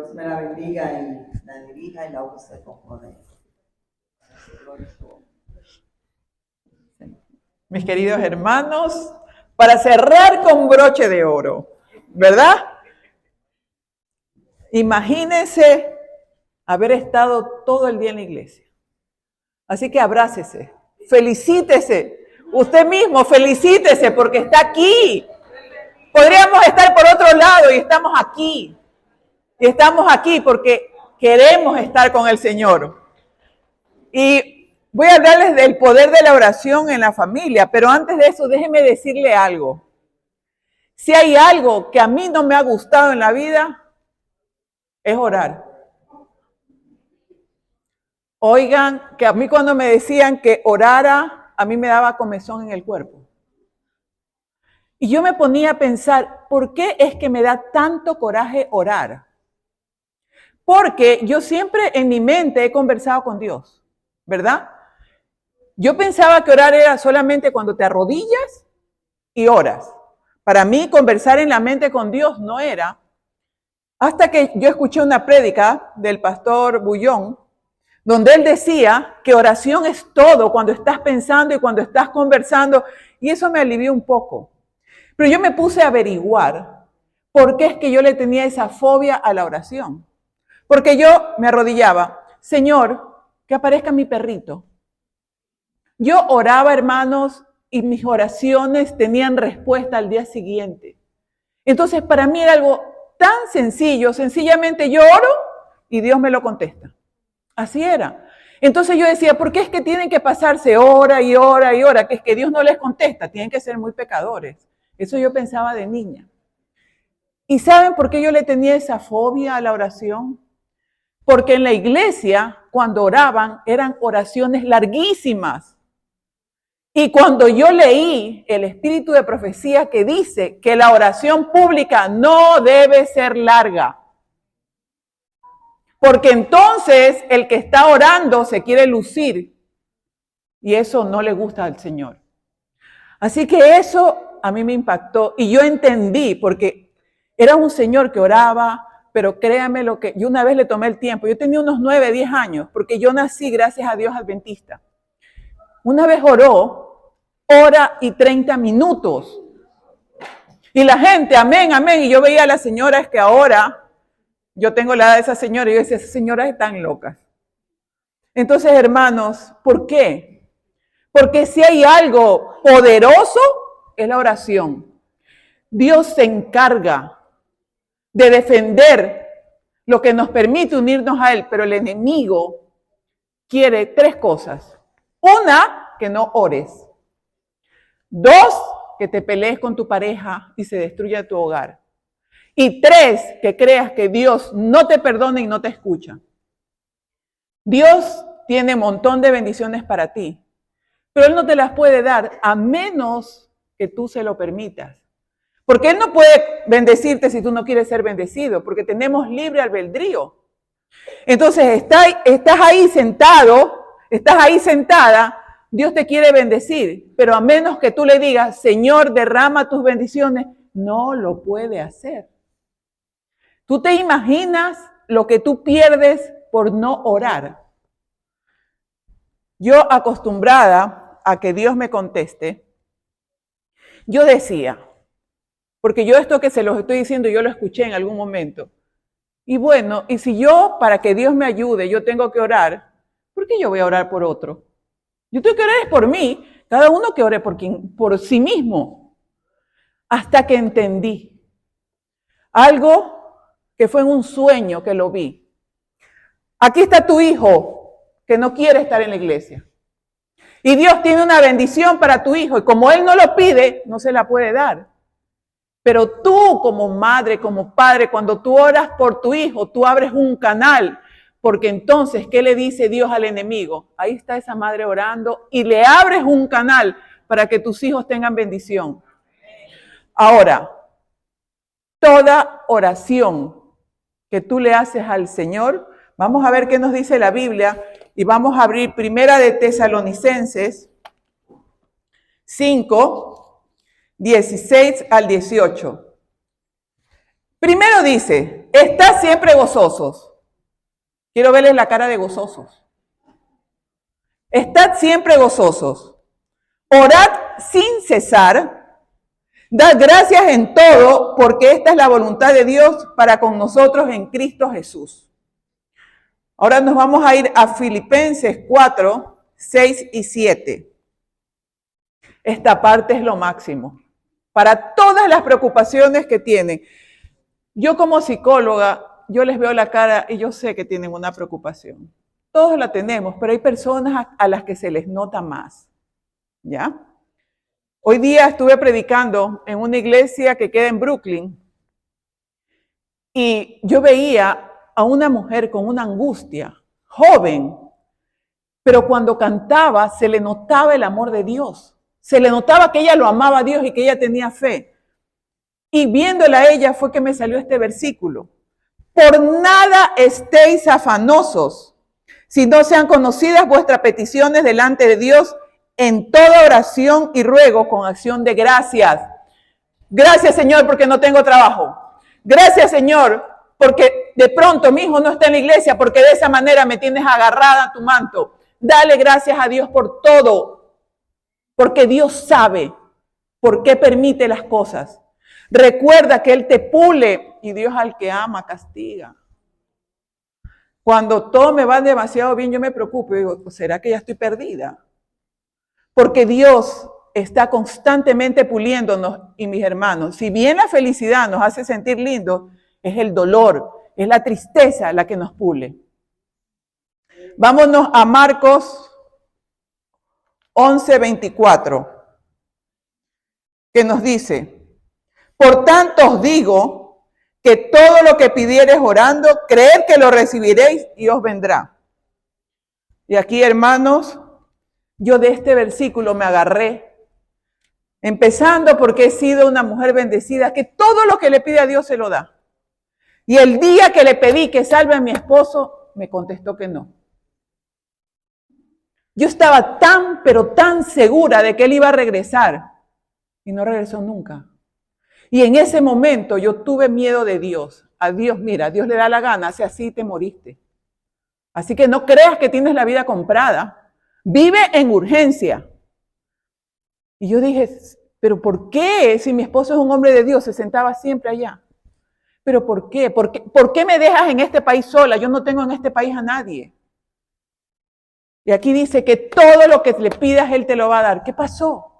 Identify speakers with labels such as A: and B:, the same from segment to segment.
A: Dios me la bendiga y la dirija y la use con poder.
B: Mis queridos hermanos, para cerrar con broche de oro, ¿verdad? Imagínense haber estado todo el día en la iglesia. Así que abrácese, felicítese, usted mismo felicítese porque está aquí. Podríamos estar por otro lado y estamos aquí. Y estamos aquí porque queremos estar con el Señor. Y voy a hablarles del poder de la oración en la familia, pero antes de eso déjenme decirle algo. Si hay algo que a mí no me ha gustado en la vida, es orar. Oigan, que a mí cuando me decían que orara, a mí me daba comezón en el cuerpo. Y yo me ponía a pensar, ¿por qué es que me da tanto coraje orar? Porque yo siempre en mi mente he conversado con Dios, ¿verdad? Yo pensaba que orar era solamente cuando te arrodillas y oras. Para mí conversar en la mente con Dios no era. Hasta que yo escuché una prédica del pastor Bullón, donde él decía que oración es todo cuando estás pensando y cuando estás conversando, y eso me alivió un poco. Pero yo me puse a averiguar por qué es que yo le tenía esa fobia a la oración. Porque yo me arrodillaba, Señor, que aparezca mi perrito. Yo oraba, hermanos, y mis oraciones tenían respuesta al día siguiente. Entonces, para mí era algo tan sencillo, sencillamente yo oro y Dios me lo contesta. Así era. Entonces yo decía, ¿por qué es que tienen que pasarse hora y hora y hora? Que es que Dios no les contesta, tienen que ser muy pecadores. Eso yo pensaba de niña. ¿Y saben por qué yo le tenía esa fobia a la oración? Porque en la iglesia, cuando oraban, eran oraciones larguísimas. Y cuando yo leí el espíritu de profecía que dice que la oración pública no debe ser larga, porque entonces el que está orando se quiere lucir y eso no le gusta al Señor. Así que eso a mí me impactó y yo entendí, porque era un señor que oraba, pero créame lo que, yo una vez le tomé el tiempo, yo tenía unos 9, 10 años, porque yo nací, gracias a Dios, adventista. Una vez oró, hora y 30 minutos. Y la gente, amén, amén. Y yo veía a las señoras que ahora, yo tengo la edad de esa señora, y yo decía, esas señoras están locas. Entonces, hermanos, ¿por qué? Porque si hay algo poderoso, es la oración. Dios se encarga de defender lo que nos permite unirnos a Él, pero el enemigo quiere 3 cosas. Una, que no ores. 2, que te pelees con tu pareja y se destruya tu hogar. Y 3, que creas que Dios no te perdona y no te escucha. Dios tiene un montón de bendiciones para ti, pero Él no te las puede dar a menos que tú se lo permitas. Porque Él no puede bendecirte si tú no quieres ser bendecido, porque tenemos libre albedrío. Entonces, estás ahí sentado, estás ahí sentada, Dios te quiere bendecir, pero a menos que tú le digas, Señor, derrama tus bendiciones, no lo puede hacer. ¿Tú te imaginas lo que tú pierdes por no orar? Yo, acostumbrada a que Dios me conteste, yo decía, porque yo esto que se los estoy diciendo, yo lo escuché en algún momento. Y bueno, y si yo, para que Dios me ayude, yo tengo que orar, ¿por qué yo voy a orar por otro? Yo tengo que orar por mí, cada uno que ore por sí mismo. Hasta que entendí algo que fue en un sueño que lo vi. Aquí está tu hijo que no quiere estar en la iglesia. Y Dios tiene una bendición para tu hijo y como él no lo pide, no se la puede dar. Pero tú como madre, como padre, cuando tú oras por tu hijo, tú abres un canal. Porque entonces, ¿qué le dice Dios al enemigo? Ahí está esa madre orando y le abres un canal para que tus hijos tengan bendición. Ahora, toda oración que tú le haces al Señor, vamos a ver qué nos dice la Biblia y vamos a abrir Primera de Tesalonicenses 5, 16 al 18. Primero dice, estad siempre gozosos. Quiero verles la cara de gozosos. Estad siempre gozosos. Orad sin cesar. Dad gracias en todo, porque esta es la voluntad de Dios para con nosotros en Cristo Jesús. Ahora nos vamos a ir a Filipenses 4, 6 y 7. Esta parte es lo máximo. Para todas las preocupaciones que tienen. Yo como psicóloga, yo les veo la cara y yo sé que tienen una preocupación. Todos la tenemos, pero hay personas a las que se les nota más. ¿Ya? Hoy día estuve predicando en una iglesia que queda en Brooklyn y yo veía a una mujer con una angustia, joven, pero cuando cantaba se le notaba el amor de Dios. Se le notaba que ella lo amaba a Dios y que ella tenía fe. Y viéndola a ella fue que me salió este versículo. Por nada estéis afanosos, si no sean conocidas vuestras peticiones delante de Dios en toda oración y ruego con acción de gracias. Gracias, Señor, porque no tengo trabajo. Gracias, Señor, porque de pronto mi hijo no está en la iglesia, porque de esa manera me tienes agarrada a tu manto. Dale gracias a Dios por todo, porque Dios sabe por qué permite las cosas. Recuerda que Él te pule y Dios al que ama castiga. Cuando todo me va demasiado bien, yo me preocupo y digo, ¿será que ya estoy perdida? Porque Dios está constantemente puliéndonos y mis hermanos. Si bien la felicidad nos hace sentir lindos, es el dolor, es la tristeza la que nos pule. Vámonos a Marcos 11:24, que nos dice, por tanto os digo que todo lo que pidiereis orando, creed que lo recibiréis y os vendrá. Y aquí, hermanos, yo de este versículo me agarré, empezando porque he sido una mujer bendecida, que todo lo que le pide a Dios se lo da. Y el día que le pedí que salve a mi esposo, me contestó que no. Yo estaba tan, pero tan segura de que él iba a regresar y no regresó nunca. Y en ese momento yo tuve miedo de Dios. A Dios, mira, Dios le da la gana, hace así te moriste. Así que no creas que tienes la vida comprada. Vive en urgencia. Y yo dije, ¿pero por qué? Si mi esposo es un hombre de Dios, se sentaba siempre allá. ¿Pero por qué? ¿Por qué me dejas en este país sola? Yo no tengo en este país a nadie. Y aquí dice que todo lo que le pidas, Él te lo va a dar. ¿Qué pasó?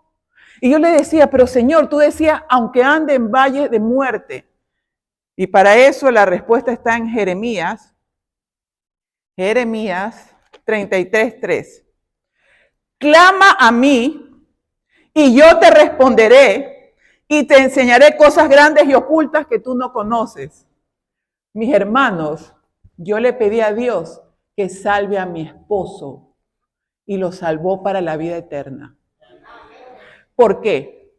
B: Y yo le decía, pero Señor, tú decías, aunque ande en valle de muerte. Y para eso la respuesta está en Jeremías 33:3. Clama a mí y yo te responderé y te enseñaré cosas grandes y ocultas que tú no conoces. Mis hermanos, yo le pedí a Dios que salve a mi esposo y lo salvó para la vida eterna. ¿Por qué?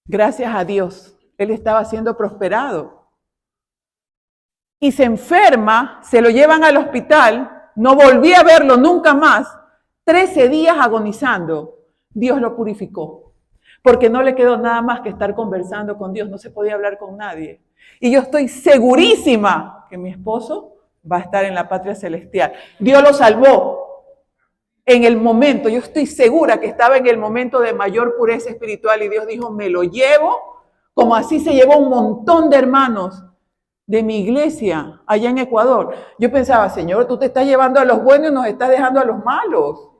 B: Gracias a Dios, él estaba siendo prosperado. Y se enferma, se lo llevan al hospital, no volví a verlo nunca más, 13 días agonizando. Dios lo purificó, porque no le quedó nada más que estar conversando con Dios, no se podía hablar con nadie. Y yo estoy segurísima que mi esposo va a estar en la patria celestial. Dios lo salvó. En el momento, yo estoy segura que estaba en el momento de mayor pureza espiritual y Dios dijo, me lo llevo, como así se llevó un montón de hermanos de mi iglesia allá en Ecuador. Yo pensaba, Señor, tú te estás llevando a los buenos y nos estás dejando a los malos.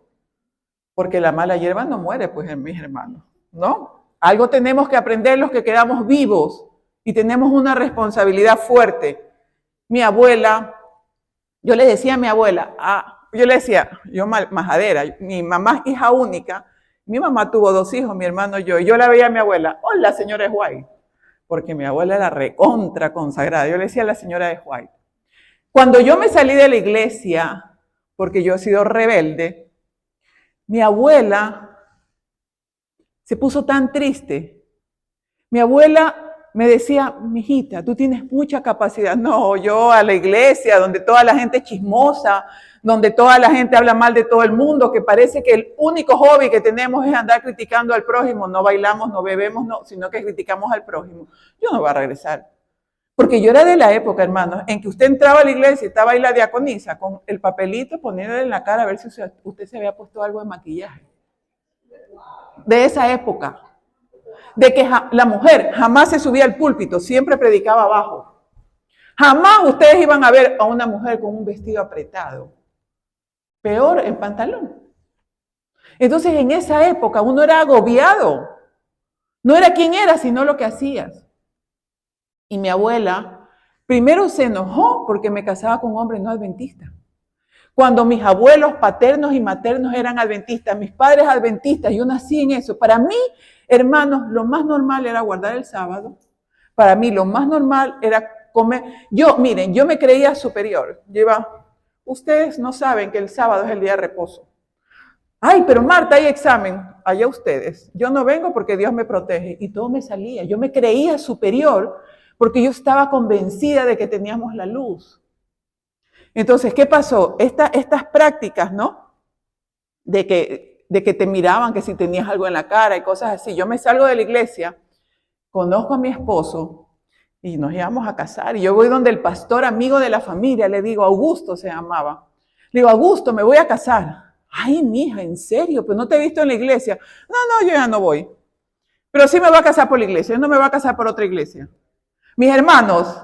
B: Porque la mala hierba no muere, pues, en mis hermanos, ¿no? Algo tenemos que aprender los que quedamos vivos y tenemos una responsabilidad fuerte. Mi abuela, yo le decía a mi abuela, yo majadera, mi mamá es hija única, mi mamá tuvo 2 hijos, mi hermano y yo la veía a mi abuela, hola señora de White, porque mi abuela era recontra consagrada, yo le decía a la señora de White. Cuando yo me salí de la iglesia, porque yo he sido rebelde, mi abuela se puso tan triste. Mi abuela me decía, mijita, tú tienes mucha capacidad. No, yo a la iglesia, donde toda la gente es chismosa, donde toda la gente habla mal de todo el mundo, que parece que el único hobby que tenemos es andar criticando al prójimo. No bailamos, no bebemos, no, sino que criticamos al prójimo. Yo no voy a regresar. Porque yo era de la época, hermanos, en que usted entraba a la iglesia y estaba ahí la diaconisa con el papelito poniéndole en la cara a ver si usted se había puesto algo de maquillaje. De esa época. De que la mujer jamás se subía al púlpito, siempre predicaba abajo. Jamás ustedes iban a ver a una mujer con un vestido apretado. Peor en pantalón. Entonces en esa época uno era agobiado. No era quién era, sino lo que hacías. Y mi abuela primero se enojó porque me casaba con un hombre no adventista. Cuando mis abuelos paternos y maternos eran adventistas, mis padres adventistas, yo nací en eso. Para mí, hermanos, lo más normal era guardar el sábado. Para mí lo más normal era comer. Miren, yo me creía superior. Ustedes no saben que el sábado es el día de reposo. Ay, pero Marta, hay examen. Allá ustedes. Yo no vengo porque Dios me protege. Y todo me salía. Yo me creía superior porque yo estaba convencida de que teníamos la luz. Entonces, ¿qué pasó? Estas prácticas, ¿no? De que te miraban, que si tenías algo en la cara y cosas así. Yo me salgo de la iglesia, conozco a mi esposo y nos íbamos a casar. Y yo voy donde el pastor amigo de la familia, le digo, Augusto se llamaba. Le digo, Augusto, me voy a casar. Ay, mija, ¿en serio? Pues no te he visto en la iglesia. No, yo ya no voy. Pero sí me voy a casar por la iglesia, yo no me voy a casar por otra iglesia. Mis hermanos,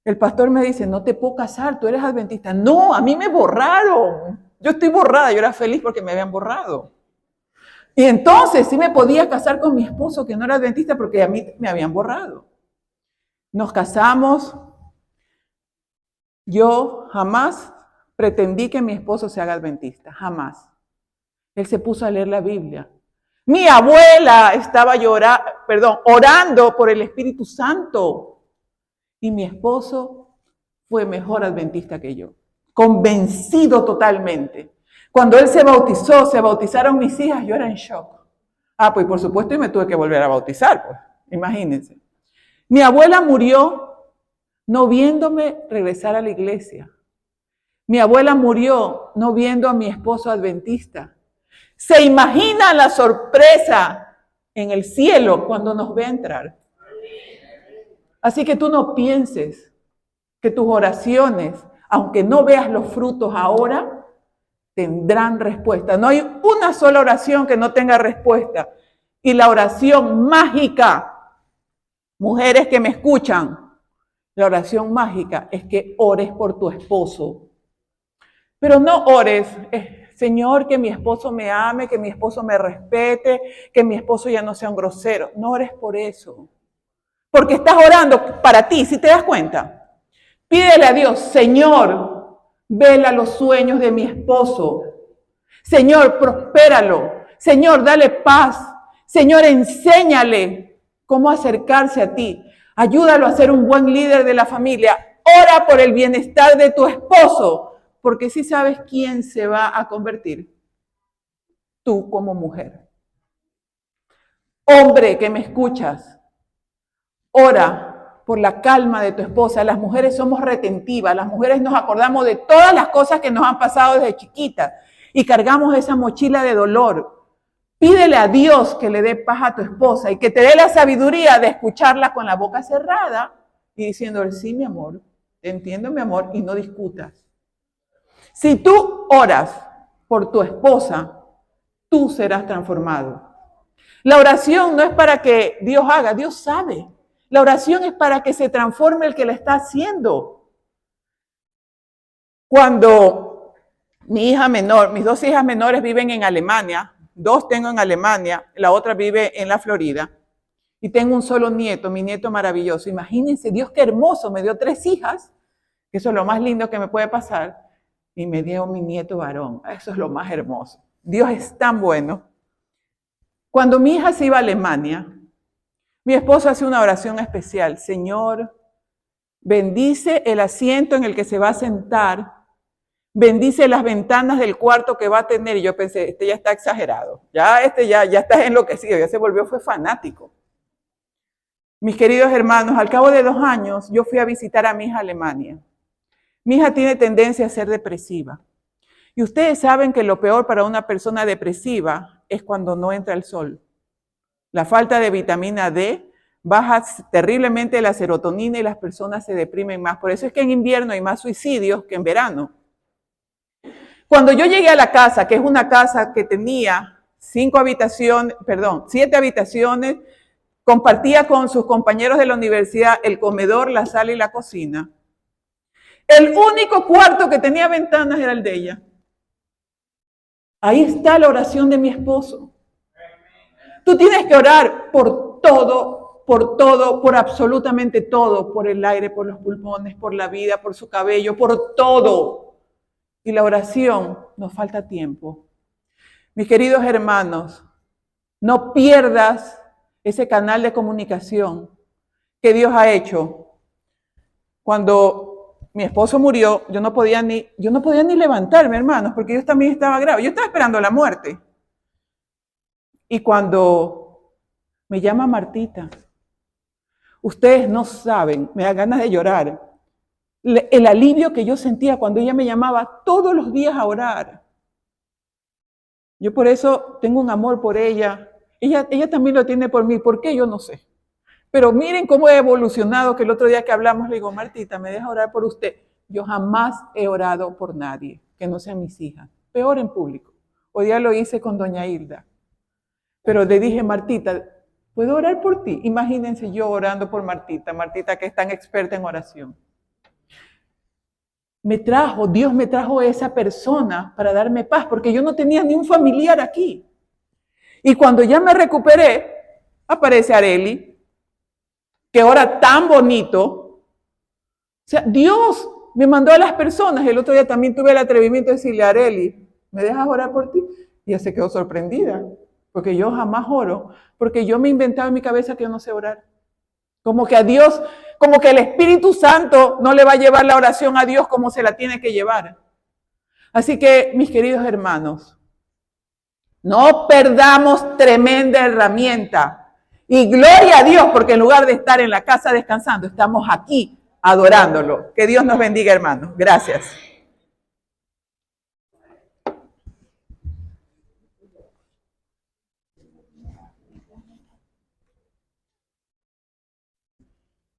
B: el pastor me dice, no te puedo casar, tú eres adventista. No, a mí me borraron. Yo estoy borrada, yo era feliz porque me habían borrado. Y entonces sí me podía casar con mi esposo que no era adventista porque a mí me habían borrado. Nos casamos. Yo jamás pretendí que mi esposo se haga adventista, jamás. Él se puso a leer la Biblia. Mi abuela estaba orando por el Espíritu Santo. Y mi esposo fue mejor adventista que yo, convencido totalmente. Cuando él se bautizaron mis hijas, yo era en shock. Pues por supuesto, y me tuve que volver a bautizar, pues, imagínense. Mi abuela murió no viéndome regresar a la iglesia. Mi abuela murió no viendo a mi esposo adventista. ¿Se imagina la sorpresa en el cielo cuando nos ve entrar? Así que tú no pienses que tus oraciones, aunque no veas los frutos ahora, tendrán respuesta. No hay una sola oración que no tenga respuesta. Y la oración mágica, mujeres que me escuchan, la oración mágica es que ores por tu esposo. Pero no ores, Señor, que mi esposo me ame, que mi esposo me respete, que mi esposo ya no sea un grosero. No ores por eso. Porque estás orando para ti, ¿sí te das cuenta? Pídele a Dios, Señor, vela los sueños de mi esposo. Señor, prospéralo. Señor, dale paz. Señor, enséñale cómo acercarse a ti. Ayúdalo a ser un buen líder de la familia. Ora por el bienestar de tu esposo, porque sí sabes quién se va a convertir. Tú como mujer. Hombre que me escuchas, ora por la calma de tu esposa. Las mujeres somos retentivas, las mujeres nos acordamos de todas las cosas que nos han pasado desde chiquitas y cargamos esa mochila de dolor. Pídele a Dios que le dé paz a tu esposa y que te dé la sabiduría de escucharla con la boca cerrada y diciéndole, sí, mi amor, te entiendo, mi amor, y no discutas. Si tú oras por tu esposa, tú serás transformado. La oración no es para que Dios haga, Dios sabe. La oración es para que se transforme el que la está haciendo. Cuando mi hija menor, mis dos hijas menores viven en Alemania, dos tengo en Alemania, la otra vive en la Florida, y tengo un solo nieto, mi nieto maravilloso. Imagínense, Dios qué hermoso, me dio 3 hijas, que eso es lo más lindo que me puede pasar, y me dio mi nieto varón. Eso es lo más hermoso. Dios es tan bueno. Cuando mi hija se iba a Alemania, mi esposo hace una oración especial. Señor, bendice el asiento en el que se va a sentar. Bendice las ventanas del cuarto que va a tener. Y yo pensé, este ya está exagerado. Ya está enloquecido. Ya se volvió, fue fanático. Mis queridos hermanos, al cabo de 2 años, yo fui a visitar a mi hija a Alemania. Mi hija tiene tendencia a ser depresiva. Y ustedes saben que lo peor para una persona depresiva es cuando no entra el sol. La falta de vitamina D baja terriblemente la serotonina y las personas se deprimen más. Por eso es que en invierno hay más suicidios que en verano. Cuando yo llegué a la casa, que es una casa que tenía 7 habitaciones, compartía con sus compañeros de la universidad el comedor, la sala y la cocina. El único cuarto que tenía ventanas era el de ella. Ahí está la oración de mi esposo. Tú tienes que orar por todo, por absolutamente todo, por el aire, por los pulmones, por la vida, por su cabello, por todo. Y la oración, nos falta tiempo. Mis queridos hermanos, no pierdas ese canal de comunicación que Dios ha hecho. Cuando mi esposo murió, yo no podía ni levantarme, hermanos, porque yo también estaba grave. Yo estaba esperando la muerte. Y cuando me llama Martita, ustedes no saben, me da ganas de llorar, el alivio que yo sentía cuando ella me llamaba todos los días a orar. Yo por eso tengo un amor por ella. Ella también lo tiene por mí. ¿Por qué? Yo no sé. Pero miren cómo he evolucionado, que el otro día que hablamos le digo, Martita, ¿me deja orar por usted? Yo jamás he orado por nadie, que no sean mis hijas. Peor en público. Hoy día lo hice con doña Hilda. Pero le dije, Martita, ¿puedo orar por ti? Imagínense yo orando por Martita que es tan experta en oración. Dios me trajo esa persona para darme paz, porque yo no tenía ni un familiar aquí. Y cuando ya me recuperé, aparece Areli, que ora tan bonito. O sea, Dios me mandó a las personas. El otro día también tuve el atrevimiento de decirle a Areli, ¿me dejas orar por ti? Y ella se quedó sorprendida, porque yo jamás oro, porque yo me inventaba en mi cabeza que yo no sé orar. Como que a Dios, como que el Espíritu Santo no le va a llevar la oración a Dios como se la tiene que llevar. Así que, mis queridos hermanos, no perdamos tremenda herramienta. Y gloria a Dios, porque en lugar de estar en la casa descansando, estamos aquí adorándolo. Que Dios nos bendiga, hermanos. Gracias.